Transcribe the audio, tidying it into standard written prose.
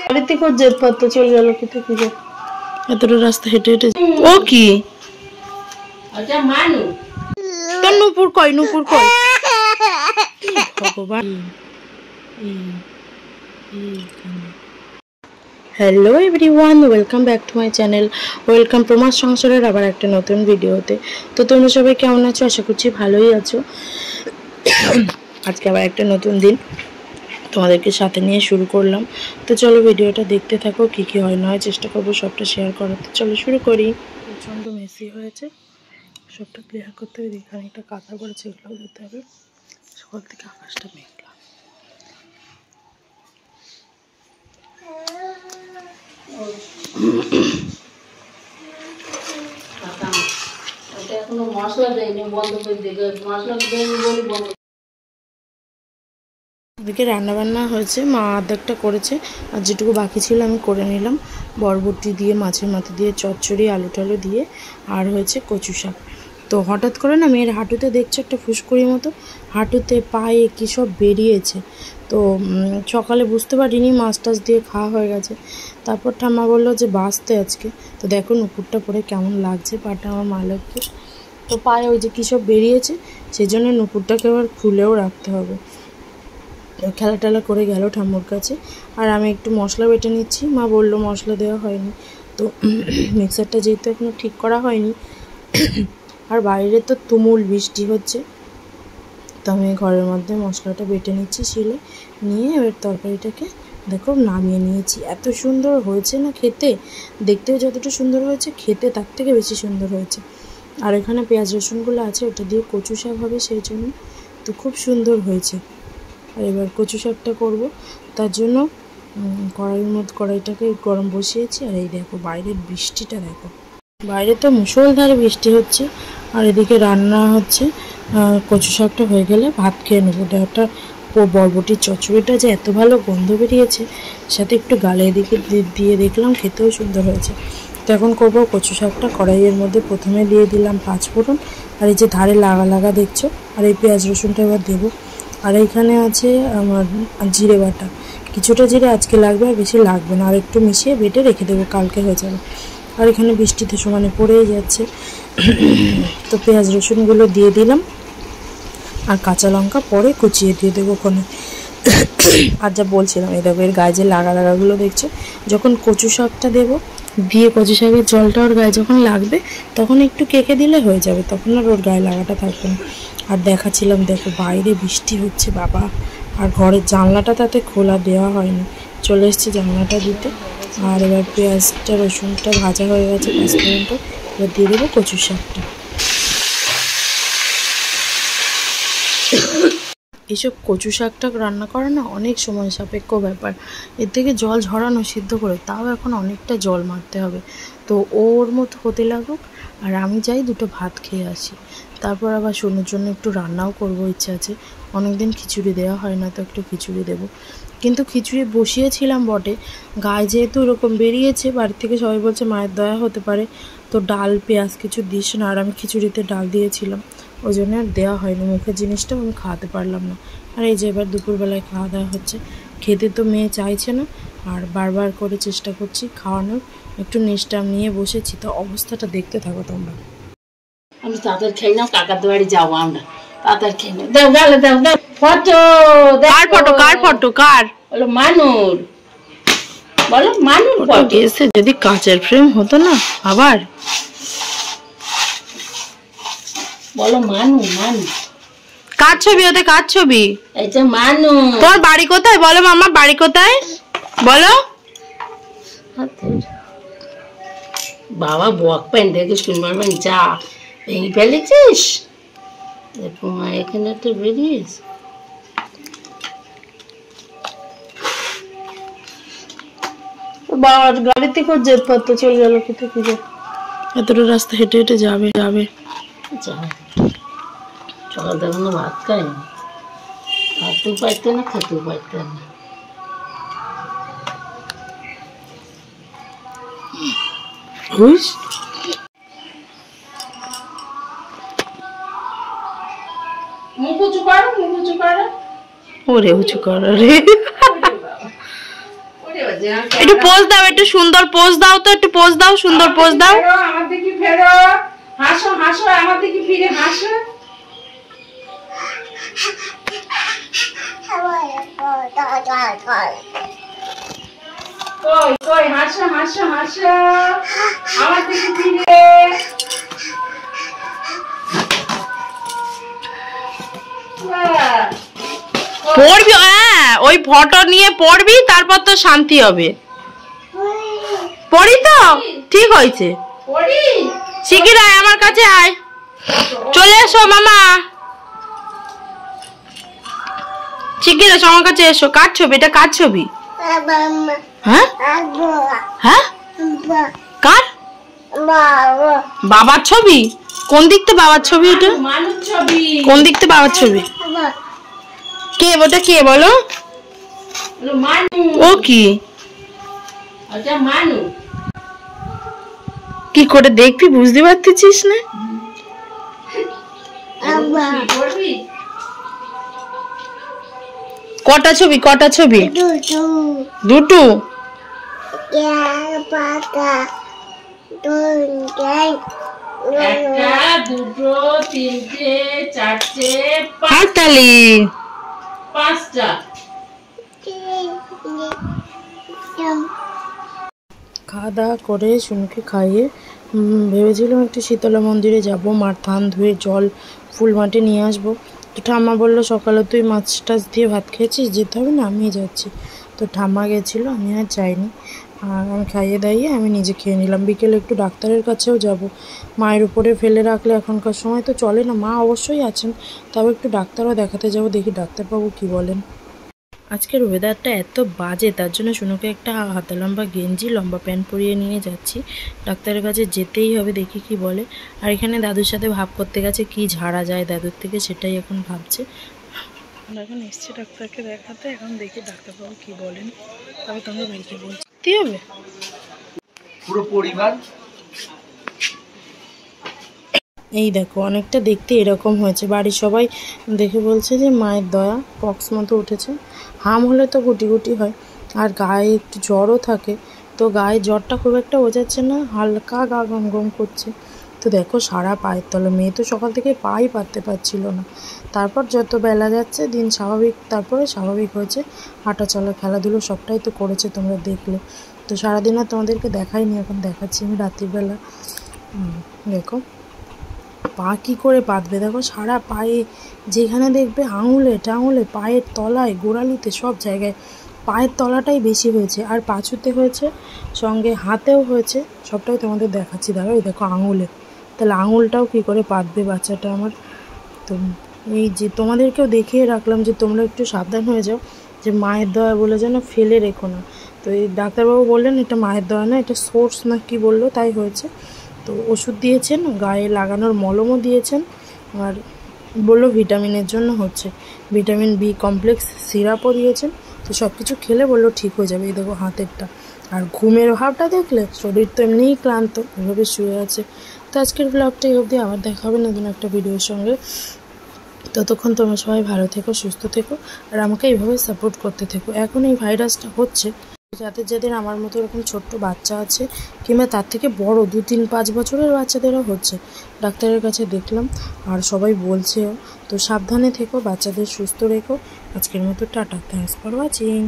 বাড়িতে কোন জেদ পাত্র চলে গেল কোথায় কি যে এতটা রাস্তা হেঁটে হেঁটে ও কি আচ্ছা মানু তো নুপুর কই ভগবান hello everyone welcome back to my channel welcome প্রমাস সংসারের আবার একটা নতুন ভিডিওতে। তো তোমরা সবাই কেমন আছো? আশা করছি ভালোই আছো। আজকে আবার একটা নতুন দিন তোমাদেরকে সাথে নিয়ে শুরু করলাম। তো চলো ভিডিওটা দেখতে থাকো, কী কী হয় না হয় চেষ্টা করবো সবটা শেয়ার করার। তো চলো শুরু করি। প্রচণ্ড মেসি হয়েছে, সবটা ক্লিয়ার করতে হবে। এখানে একটা কাঁথা করেছে, এগুলো দিতে হবে। সকাল থেকে আকাশটা মেঘলা। এখনো মশলা দেয়নি, বন্ধ করে দেখে মশলা দেয়নি বলে বন্ধ। এদিকে রান্নাবান্না হয়েছে, মা আর্ধেকটা করেছে আর যেটুকু বাকি ছিল আমি করে নিলাম। বরবটি দিয়ে, মাছের মাথা দিয়ে চচ্চড়ি, আলু টালু দিয়ে, আর হয়েছে কচু শাক। তো হঠাৎ করে না মেয়ের হাঁটুতে দেখছো একটা ফুসকুড়ির মতো, হাঁটুতে পায়ে কী সব বেরিয়েছে। তো সকালে বুঝতে পারিনি, মাছ টাছ দিয়ে খাওয়া হয়ে গেছে। তারপর ঠাম্মা বললো যে বাঁচতে আজকে। তো দেখো নুপুরটা পরে কেমন লাগছে, পাটা আমার মা লাগছে। তো পায়ে ওই যে কী সব বেরিয়েছে, সেই জন্য নুপুরটাকে আবার খুলেও রাখতে হবে। খেলা টেলা করে গেল ঠাম্মুর কাছে, আর আমি একটু মশলা বেটে নিচ্ছি। মা বললো মশলা দেওয়া হয়নি, তো মিক্সারটা যেহেতু এখনও ঠিক করা হয়নি, আর বাইরে তো তুমুল বৃষ্টি হচ্ছে, তো আমি ঘরের মধ্যে মশলাটা বেটে নিচ্ছি শিলে নিয়ে। এবার তরকারিটাকে দেখো নামিয়ে নিয়েছি। এত সুন্দর হয়েছে না খেতে, দেখতেও যতটা সুন্দর হয়েছে খেতে তার থেকে বেশি সুন্দর হয়েছে। আর এখানে পেঁয়াজ রসুনগুলো আছে, ওটা দিয়ে কচু শাক হবে সেই জন্য, তো খুব সুন্দর হয়েছে। আর এবার কচু শাকটা করবো, তার জন্য কড়াইটাকে গরম বসিয়েছি। আর এই দেখো বাইরের বৃষ্টিটা দেখো, বাইরে তো মুষলধারে বৃষ্টি হচ্ছে। আর এদিকে রান্না হচ্ছে, কচু শাকটা হয়ে গেলে ভাত খেয়ে নেবো। একটা বরবটির চচ্চড়িটা যে এত ভালো গন্ধ বেরিয়েছে, সাথে একটু গালে এদিকে দিয়ে দেখলাম খেতেও সুন্দর হয়েছে। তো এখন করবো কচু শাকটা। কড়াইয়ের মধ্যে প্রথমে দিয়ে দিলাম 5 ফোড়ন, আর এই যে ধারে লাগা লাগা দেখছো, আর এই পেঁয়াজ রসুনটা এবার দেবো। আর এইখানে আছে আমার জিরে বাটা, কিছুটা জিরে আজকে লাগবে, আর বেশি লাগবে না। আর একটু মিশিয়ে বেটে রেখে দেবো, কালকে হয়ে যাবে। আর এখানে বৃষ্টিতে সমানে পড়েই যাচ্ছে। তো পেঁয়াজ রসুনগুলো দিয়ে দিলাম, আর কাঁচা লঙ্কা পরে কুচিয়ে দিয়ে দেবো ওখানে। আর যা বলছিলাম, এই দেখো এর গায়ে যে লাগা লাগাগুলো দেখছো, যখন কচু শাকটা দেবো দিয়ে কচু শাকের জলটা ওর গায়ে যখন লাগবে, তখন একটু কেকে দিলে হয়ে যাবে, তখন আর ওর গায়ে লাগাটা থাকবে না। আর দেখাচ্ছিলাম দেখো বাইরে বৃষ্টি হচ্ছে বাবা, আর ঘরের জানলাটা তাতে খোলা দেওয়া হয়নি, চলে এসেছি জানলাটা দিতে। আর এবার পেঁয়াজটা রসুনটা ভাজা হয়ে গেছে, 5 মিনিট, এবার দিয়ে দেবো কচু শাকটা। এইসব কচু শাকটা রান্না করা না অনেক সময় সাপেক্ষ ব্যাপার। এর থেকে জল ঝরানো সিদ্ধ করে, তাও এখন অনেকটা জল মারতে হবে। তো ওর মতো হতে লাগুক, আর আমি যাই দুটো ভাত খেয়ে আসি। তারপর আবার সোনুর জন্য একটু রান্নাও করবো, ইচ্ছা আছে। অনেকদিন খিচুড়ি দেওয়া হয় না, তো একটু খিচুড়ি দেবো। কিন্তু খিচুড়ি বসিয়েছিলাম বটে, গায়ে যেহেতু এরকম বেরিয়েছে, বাড়ি থেকে সবাই বলছে মায়ের দয়া হতে পারে, তো ডাল পেঁয়াজ কিছু দিস না। আর আমি খিচুড়িতে ডাল দিয়েছিলাম, ওই জন্য আর দেওয়া হয়নি। মুখের জিনিসটা আমি খাওয়াতে পারলাম না। আর এই যে এবার দুপুরবেলায় খাওয়া দাওয়া হচ্ছে। খেতে তো মেয়ে চাইছে না, আর বারবার করে চেষ্টা করছি খাওয়ানোর। একটু নিষ্টাম নিয়ে বসেছি, তো অবস্থাটা দেখতে থাকো তোমরা। আমি তাড়াতাড়ি খেয়ে নাও, কাকার বাড়ি যাবো আমরা, তাড়াতাড়ি খেয়ে নাও। দাও গালে দাও, দাও ফটো। কার ফটো? কার ফটো? কার? বলো মানুর, বলো মানুর ফটো। এসে যদি কাঁচের ফ্রেম হতো না আবার। বলো মানু, মানু। কার ছবি ওতে? কার ছবি? এই যে মানু। তোমার বাড়ি কোথায় বলো মামা? বাড়ি কোথায় বলো? বাবা বক পেন দেখে শুনবার যা ভেঙে ফেলেছিস, এখানে তো বেরিয়েছ। বাবার গাড়ি থেকে জেদ পাত্র চলে গেল কোথায় কি যে এতটা রাস্তা হেঁটে হেঁটে যাবে। সকাল থেকে ভাত খাইনি, ভাতও পাইতে না, খেতেও পাইতে না। মুখ উঁচু করো, মুখ উঁচু করো। ওরে উঁচু কর রে, একটু পোজ দাও, একটু সুন্দর পোজ দাও তো, একটু পোজ দাও, সুন্দর পোজ দাও। আমার দিকে ফেরো, হাসো হাসো, আমার দিকে ফিরে হাসো। কই কই হাসো হাসো হাসো, আমার দিকে ফিরে। পড়বি, হ্যাঁ ওই ফটো নিয়ে পড়বি, তারপর তো শান্তি হবে। পড়ি তো, ঠিক হয়েছে। শিগগির আয় আমার কাছে, আয়, চলে এসো মামা, শিগগির এসো আমার কাছে এসো। কার ছবি এটা, কার ছবি? হ্যাঁ হ্যাঁ, কার? বাবার ছবি? কোন দিকতে বাবার ছবি এটা? কোন দিকতে বাবার ছবি? কে ওটা, কে বলো? ও কি, কি করে দেখবি, বুঝতে পারতেছিস না? কটা ছবি, কটা ছবি? দুটো। একটা, দুটো, তিনটে, চারটে, হাততালি, পাঁচটা। খাওয়া দাওয়া করে শুনুকে খাইয়ে ভেবেছিলাম একটু শীতলা মন্দিরে যাব, মার থান ধুয়ে জল ফুল মাটি নিয়ে আসবো। তো ঠাম্মা বললো সকালে তুই মাছ টাছ দিয়ে ভাত খেয়েছিস, যেতে হবে না, আমি যাচ্ছি। তো ঠাম্মা গেছিলো, আমি আর যাইনি। আর আমি খাইয়ে দাইয়ে আমি নিজে খেয়ে নিলাম। বিকেলে একটু ডাক্তারের কাছেও যাব, মায়ের উপরে ফেলে রাখলে এখনকার সময় তো চলে না। মা অবশ্যই আছেন, তবে একটু ডাক্তারও দেখাতে যাব, দেখি ডাক্তারবাবু কি বলেন। আজকের ওয়েদারটা এত বাজে, তার জন্য শুনুকে একটা হাতা লম্বা গেঞ্জি লম্বা প্যান্ট পরিয়ে নিয়ে যাচ্ছি। ডাক্তারের কাছে যেতেই হবে, দেখি কি বলে। আর এখানে দাদুর সাথে ভাব করতে গেছে কি ঝাড়া যায় দাদুর থেকে, সেটাই এখন ভাবছে। আমরা এখন এসছি ডাক্তারকে দেখাতে, এখন দেখি ডাক্তারবাবু কি বলেন, তবে তোমরা বাড়িতে বলছি কি হবে। পুরো পরিবার এই দেখো অনেকটা দেখতে এরকম হয়েছে, বাড়ির সবাই দেখে বলছে যে মায়ের দয়া, পক্স মতো উঠেছে। হাম হলে তো গুটি গুটি হয়, আর গায়ে একটু জ্বরও থাকে, তো গায়ে জ্বরটা খুব একটা বোঝাচ্ছে না, হালকা গা গম গম করছে। তো দেখো সারা পায়ের তলা, মেয়ে তো সকাল থেকে পাই পাততে পারছিল না। তারপর যত বেলা যাচ্ছে দিন স্বাভাবিক, তারপরে স্বাভাবিক হয়েছে, হাঁটা চলা খেলাধুলো সবটাই তো করেছে, তোমরা দেখলে। তো সারাদিন আর তোমাদেরকে দেখাইনি, এখন দেখাচ্ছি আমি রাত্রিবেলা। দেখো পা কী করে পাতবে, দেখো সারা পায়ে, যেখানে দেখবে আঙুলে টাঙুলে, পায়ের তলায়, গোড়ালিতে, সব জায়গায় পায়ের তলাটাই বেশি হয়েছে, আর পাছুতে হয়েছে, সঙ্গে হাতেও হয়েছে, সবটাই তোমাদের দেখাচ্ছি। দেখো এই দেখো আঙুলে, তাহলে আঙুলটাও কী করে পাতবে বাচ্চাটা আমার। তো এই যে তোমাদেরকেও দেখিয়ে রাখলাম যে তোমরা একটু সাবধান হয়ে যাও, যে মায়ের দয়া বলে যেন ফেলে রেখো না। তো এই ডাক্তারবাবু বললেন এটা মায়ের দয়া না, এটা সোর্স না কি বললো, তাই হয়েছে। তো ওষুধ দিয়েছেন, গায়ে লাগানোর মলমও দিয়েছেন, আর বললো ভিটামিনের জন্য হচ্ছে, ভিটামিন বি কমপ্লেক্স সিরাপও দিয়েছেন। তো সব কিছু খেলে বললো ঠিক হয়ে যাবে। এই দেখো হাতেরটা, আর ঘুমের ভাবটা দেখলে, শরীর তো এমনিই ক্লান্ত, এভাবে শুয়ে আছে। তো আজকের ব্লগটা এই অবধি, আবার দেখা হবে নতুন একটা ভিডিওর সঙ্গে। ততক্ষণ তোমরা সবাই ভালো থেকো, সুস্থ থেকো, আর আমাকে এইভাবে সাপোর্ট করতে থেকো। এখন এই ভাইরাসটা হচ্ছে, যাদের যাদের আমার মতো এরকম ছোট্ট বাচ্চা আছে, কিংবা তার থেকে বড় 2, 3, 5 বছরের বাচ্চাদেরও হচ্ছে, ডাক্তারের কাছে দেখলাম, আর সবাই বলছেও। তো সাবধানে থেকো, বাচ্চাদের সুস্থ রেখো। আজকের মতো টাটা, থ্যাঙ্কস ফর ওয়াচিং।